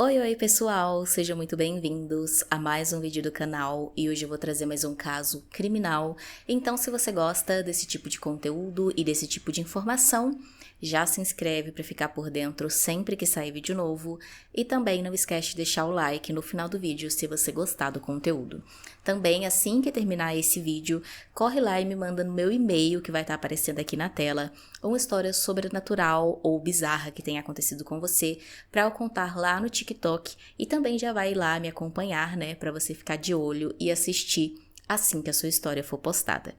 Oi pessoal, sejam muito bem-vindos a mais um vídeo do canal e hoje eu vou trazer mais um caso criminal. Então se você gosta desse tipo de conteúdo e desse tipo de informação, já se inscreve para ficar por dentro sempre que sair vídeo novo e também não esquece de deixar o like no final do vídeo se você gostar do conteúdo. Também assim que terminar esse vídeo, corre lá e me manda no meu e-mail que vai estar aparecendo aqui na tela uma história sobrenatural ou bizarra que tenha acontecido com você para eu contar lá no TikTok e também já vai lá me acompanhar, né, para você ficar de olho e assistir assim que a sua história for postada.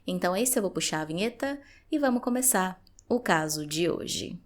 Então esse eu vou puxar a vinheta e vamos começar o caso de hoje.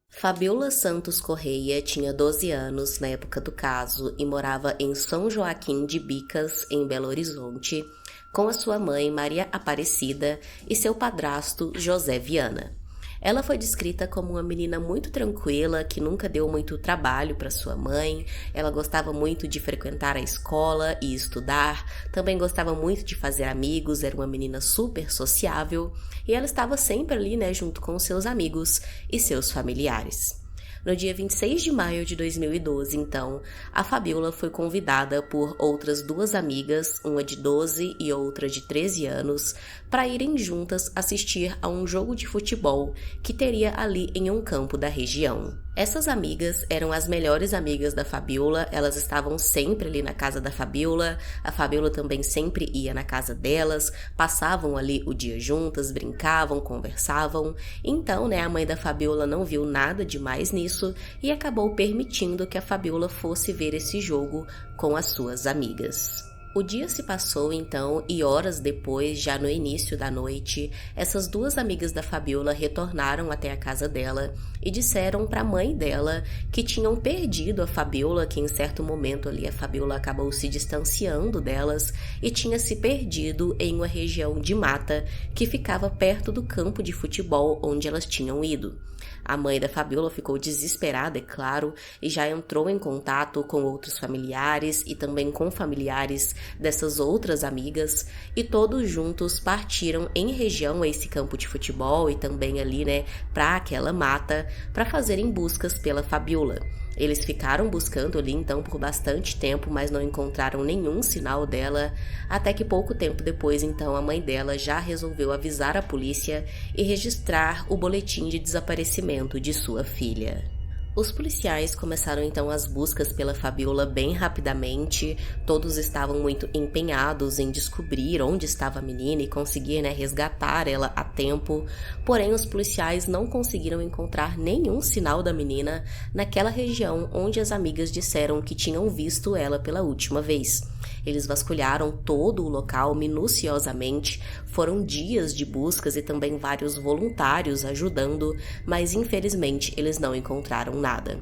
Fabiola Santos Correia tinha 12 anos na época do caso e morava em São Joaquim de Bicas, em Belo Horizonte, com a sua mãe Maria Aparecida e seu padrasto José Viana. Ela foi descrita como uma menina muito tranquila, que nunca deu muito trabalho para sua mãe. Ela gostava muito de frequentar a escola e estudar, também gostava muito de fazer amigos, era uma menina super sociável e ela estava sempre ali, né, junto com seus amigos e seus familiares. No dia 26 de maio de 2012, então, a Fabiola foi convidada por outras duas amigas, uma de 12 e outra de 13 anos, para irem juntas assistir a um jogo de futebol que teria ali em um campo da região. Essas amigas eram as melhores amigas da Fabiola, elas estavam sempre ali na casa da Fabiola, a Fabiola também sempre ia na casa delas, passavam ali o dia juntas, brincavam, conversavam. Então, né, a mãe da Fabiola não viu nada demais nisso e acabou permitindo que a Fabiola fosse ver esse jogo com as suas amigas. O dia se passou então e horas depois, já no início da noite, essas duas amigas da Fabiola retornaram até a casa dela e disseram para a mãe dela que tinham perdido a Fabiola, que em certo momento ali a Fabiola acabou se distanciando delas e tinha se perdido em uma região de mata que ficava perto do campo de futebol onde elas tinham ido. A mãe da Fabiola ficou desesperada, é claro, e já entrou em contato com outros familiares e também com familiares dessas outras amigas, e todos juntos partiram em região a esse campo de futebol e também ali, né, para aquela mata, para fazerem buscas pela Fabiola. Eles ficaram buscando ali então por bastante tempo, mas não encontraram nenhum sinal dela, até que pouco tempo depois então a mãe dela já resolveu avisar a polícia e registrar o boletim de desaparecimento de sua filha. Os policiais começaram então as buscas pela Fabiola bem rapidamente, todos estavam muito empenhados em descobrir onde estava a menina e conseguir, né, resgatar ela a tempo, porém os policiais não conseguiram encontrar nenhum sinal da menina naquela região onde as amigas disseram que tinham visto ela pela última vez. Eles vasculharam todo o local minuciosamente, foram dias de buscas e também vários voluntários ajudando, mas infelizmente eles não encontraram nada.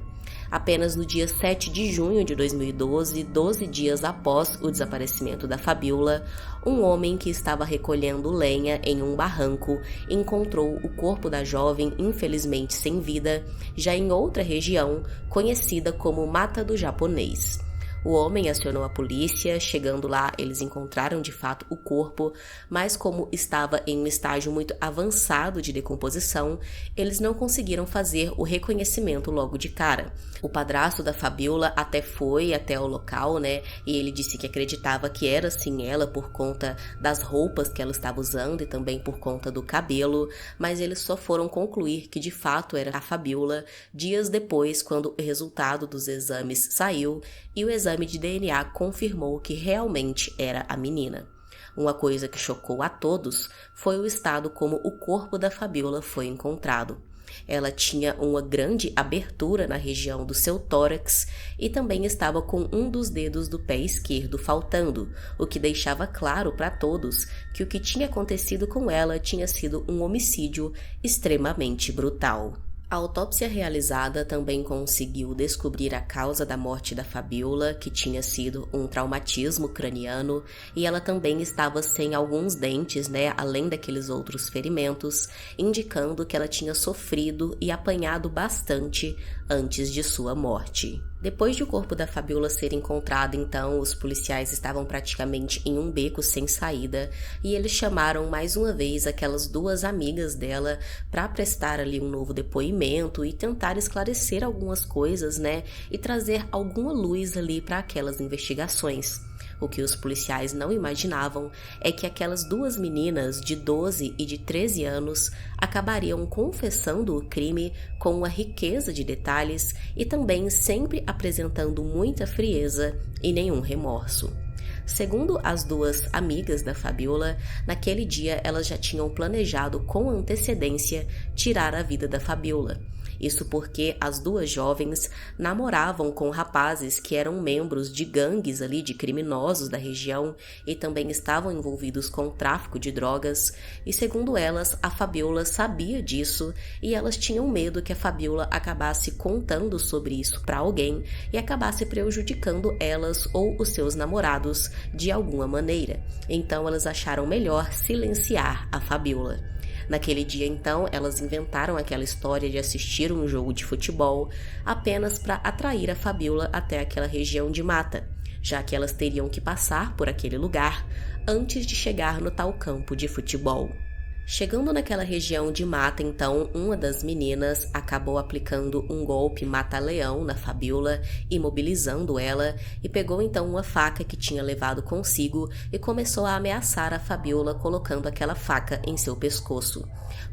Apenas no dia 7 de junho de 2012, 12 dias após o desaparecimento da Fabiola, um homem que estava recolhendo lenha em um barranco encontrou o corpo da jovem, infelizmente sem vida, já em outra região conhecida como Mata do Japonês. O homem acionou a polícia, chegando lá eles encontraram de fato o corpo, mas como estava em um estágio muito avançado de decomposição, eles não conseguiram fazer o reconhecimento logo de cara. O padrasto da Fabiola até foi até o local, né, e ele disse que acreditava que era sim ela por conta das roupas que ela estava usando e também por conta do cabelo, mas eles só foram concluir que de fato era a Fabiola dias depois, quando o resultado dos exames saiu e o exame de DNA confirmou que realmente era a menina. Uma coisa que chocou a todos foi o estado como o corpo da Fabiola foi encontrado. Ela tinha uma grande abertura na região do seu tórax e também estava com um dos dedos do pé esquerdo faltando, o que deixava claro para todos que o que tinha acontecido com ela tinha sido um homicídio extremamente brutal. A autópsia realizada também conseguiu descobrir a causa da morte da Fabiola, que tinha sido um traumatismo craniano, e ela também estava sem alguns dentes, né, além daqueles outros ferimentos, indicando que ela tinha sofrido e apanhado bastante antes de sua morte. Depois de o corpo da Fabiola ser encontrado, então, os policiais estavam praticamente em um beco sem saída e eles chamaram mais uma vez aquelas duas amigas dela para prestar ali um novo depoimento e tentar esclarecer algumas coisas, né, e trazer alguma luz ali para aquelas investigações. O que os policiais não imaginavam é que aquelas duas meninas de 12 e de 13 anos acabariam confessando o crime com uma riqueza de detalhes e também sempre apresentando muita frieza e nenhum remorso. Segundo as duas amigas da Fabiola, naquele dia elas já tinham planejado com antecedência tirar a vida da Fabiola. Isso porque as duas jovens namoravam com rapazes que eram membros de gangues ali de criminosos da região e também estavam envolvidos com tráfico de drogas, e segundo elas, a Fabiola sabia disso e elas tinham medo que a Fabiola acabasse contando sobre isso para alguém e acabasse prejudicando elas ou os seus namorados de alguma maneira. Então elas acharam melhor silenciar a Fabiola. Naquele dia, então, elas inventaram aquela história de assistir um jogo de futebol apenas para atrair a Fabiola até aquela região de mata, já que elas teriam que passar por aquele lugar antes de chegar no tal campo de futebol. Chegando naquela região de mata, então, uma das meninas acabou aplicando um golpe mata-leão na Fabiola, imobilizando ela, e pegou então uma faca que tinha levado consigo e começou a ameaçar a Fabiola colocando aquela faca em seu pescoço.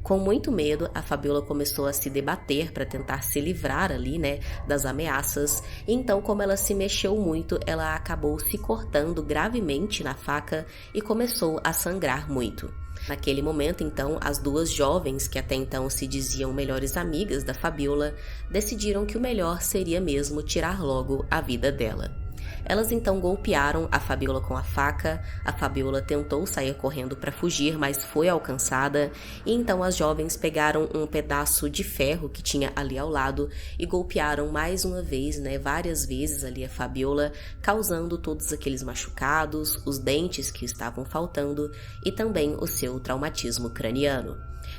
Com muito medo, a Fabiola começou a se debater para tentar se livrar ali, né, das ameaças, e então, como ela se mexeu muito, ela acabou se cortando gravemente na faca e começou a sangrar muito. Naquele momento, então, as duas jovens, que até então se diziam melhores amigas da Fabiola, decidiram que o melhor seria mesmo tirar logo a vida dela. Elas então golpearam a Fabiola com a faca, a Fabiola tentou sair correndo para fugir, mas foi alcançada, e então as jovens pegaram um pedaço de ferro que tinha ali ao lado e golpearam mais uma vez, né, várias vezes ali a Fabiola, causando todos aqueles machucados, os dentes que estavam faltando e também o seu traumatismo craniano.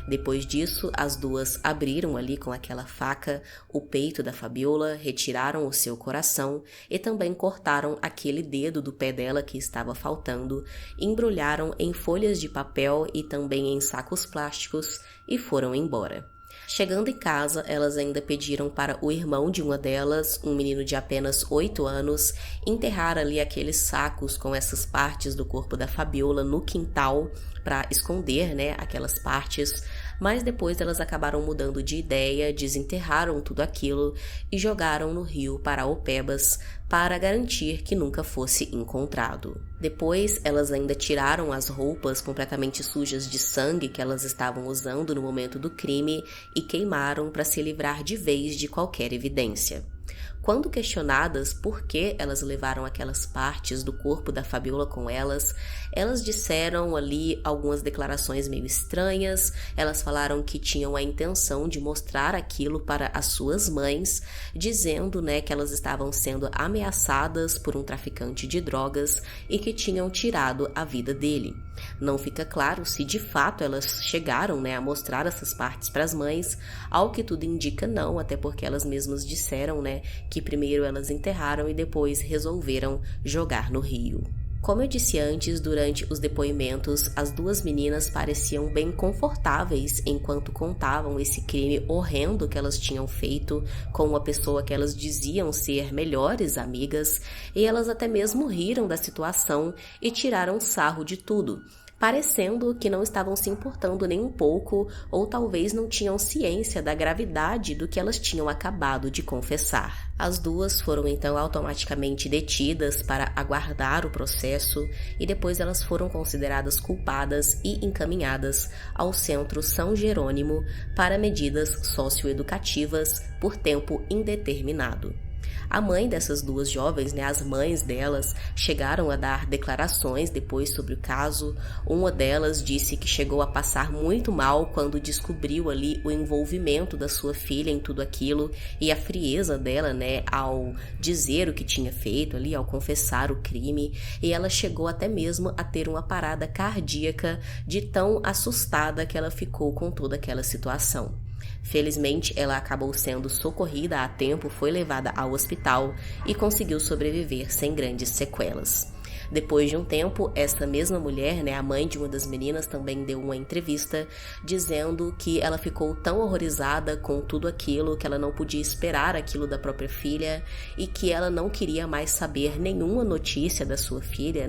Depois disso, as duas abriram ali com aquela faca o peito da Fabiola, retiraram o seu coração e também cortaram aquele dedo do pé dela que estava faltando, embrulharam em folhas de papel e também em sacos plásticos e foram embora. Chegando em casa, elas ainda pediram para o irmão de uma delas, um menino de apenas 8 anos, enterrar ali aqueles sacos com essas partes do corpo da Fabiola no quintal para esconder, né, aquelas partes, mas depois elas acabaram mudando de ideia, desenterraram tudo aquilo e jogaram no rio Paraopebas para garantir que nunca fosse encontrado. Depois, elas ainda tiraram as roupas completamente sujas de sangue que elas estavam usando no momento do crime e queimaram para se livrar de vez de qualquer evidência. Quando questionadas por que elas levaram aquelas partes do corpo da Fabiola com elas, elas disseram ali algumas declarações meio estranhas. Elas falaram que tinham a intenção de mostrar aquilo para as suas mães, dizendo, né, que elas estavam sendo ameaçadas por um traficante de drogas e que tinham tirado a vida dele. Não fica claro se de fato elas chegaram, né, a mostrar essas partes para as mães, ao que tudo indica não, até porque elas mesmas disseram, né, que primeiro elas enterraram e depois resolveram jogar no rio. Como eu disse antes, durante os depoimentos, as duas meninas pareciam bem confortáveis enquanto contavam esse crime horrendo que elas tinham feito com uma pessoa que elas diziam ser melhores amigas, e elas até mesmo riram da situação e tiraram sarro de tudo, parecendo que não estavam se importando nem um pouco ou talvez não tinham ciência da gravidade do que elas tinham acabado de confessar. As duas foram então automaticamente detidas para aguardar o processo e depois elas foram consideradas culpadas e encaminhadas ao Centro São Jerônimo para medidas socioeducativas por tempo indeterminado. A mãe dessas duas jovens, né, as mães delas, chegaram a dar declarações depois sobre o caso. Uma delas disse que chegou a passar muito mal quando descobriu ali o envolvimento da sua filha em tudo aquilo e a frieza dela, né, ao dizer o que tinha feito ali, ao confessar o crime, e ela chegou até mesmo a ter uma parada cardíaca de tão assustada que ela ficou com toda aquela situação. Felizmente, ela acabou sendo socorrida a tempo, foi levada ao hospital e conseguiu sobreviver sem grandes sequelas. Depois de um tempo, essa mesma mulher, a mãe de uma das meninas, também deu uma entrevista dizendo que ela ficou tão horrorizada com tudo aquilo, que ela não podia esperar aquilo da própria filha e que ela não queria mais saber nenhuma notícia da sua filha,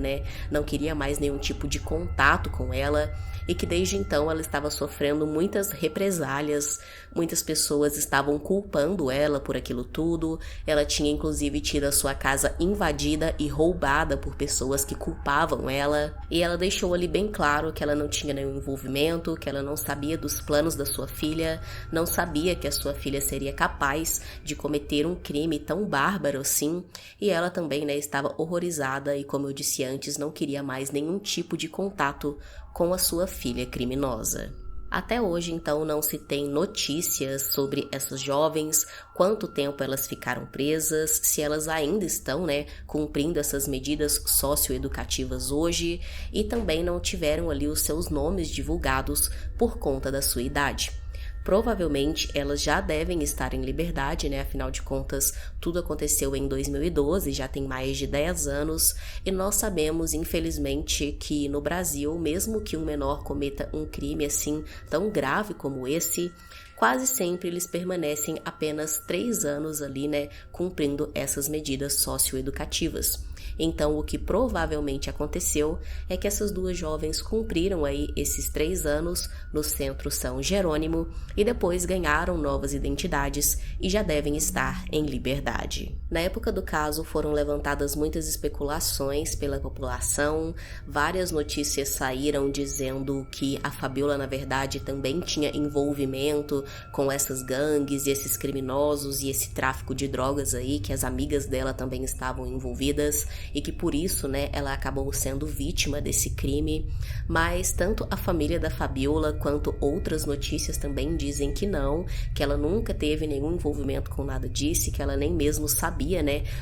não queria mais nenhum tipo de contato com ela e que desde então ela estava sofrendo muitas represálias, muitas pessoas estavam culpando ela por aquilo tudo, ela tinha inclusive tido a sua casa invadida e roubada por pessoas que culpavam ela, e ela deixou ali bem claro que ela não tinha nenhum envolvimento, que ela não sabia dos planos da sua filha, não sabia que a sua filha seria capaz de cometer um crime tão bárbaro assim, e ela também, estava horrorizada e, como eu disse antes, não queria mais nenhum tipo de contato com a sua filha criminosa. Até hoje, então, não se tem notícias sobre essas jovens, quanto tempo elas ficaram presas, se elas ainda estão, cumprindo essas medidas socioeducativas hoje, e também não tiveram ali os seus nomes divulgados por conta da sua idade. Provavelmente elas já devem estar em liberdade, afinal de contas tudo aconteceu em 2012, já tem mais de 10 anos, e nós sabemos infelizmente que no Brasil, mesmo que um menor cometa um crime assim tão grave como esse, quase sempre eles permanecem apenas 3 anos ali, cumprindo essas medidas socioeducativas. Então, o que provavelmente aconteceu é que essas duas jovens cumpriram aí esses 3 anos no Centro São Jerônimo e depois ganharam novas identidades e já devem estar em liberdade. Na época do caso, foram levantadas muitas especulações pela população, várias notícias saíram dizendo que a Fabiola, na verdade, também tinha envolvimento com essas gangues e esses criminosos e esse tráfico de drogas aí, que as amigas dela também estavam envolvidas e que por isso, ela acabou sendo vítima desse crime, mas tanto a família da Fabiola quanto outras notícias também dizem que não, que ela nunca teve nenhum envolvimento com nada disso, que ela nem mesmo sabia,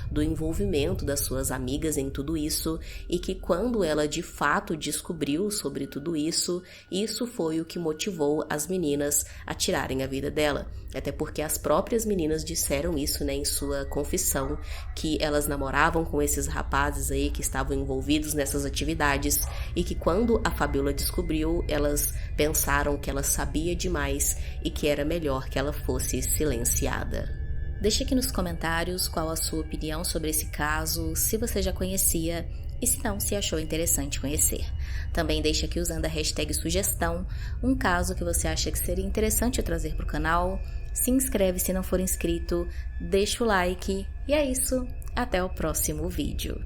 do envolvimento das suas amigas em tudo isso, e que quando ela de fato descobriu sobre tudo isso, isso foi o que motivou as meninas a tirarem a vida dela. Até porque as próprias meninas disseram isso, em sua confissão, que elas namoravam com esses rapazes aí que estavam envolvidos nessas atividades e que quando a Fabiola descobriu, elas pensaram que ela sabia demais e que era melhor que ela fosse silenciada. Deixe aqui nos comentários qual a sua opinião sobre esse caso, se você já conhecia e se não, se achou interessante conhecer. Também deixe aqui usando a hashtag sugestão um caso que você acha que seria interessante eu trazer para o canal. Se inscreve se não for inscrito, deixa o like e é isso, até o próximo vídeo.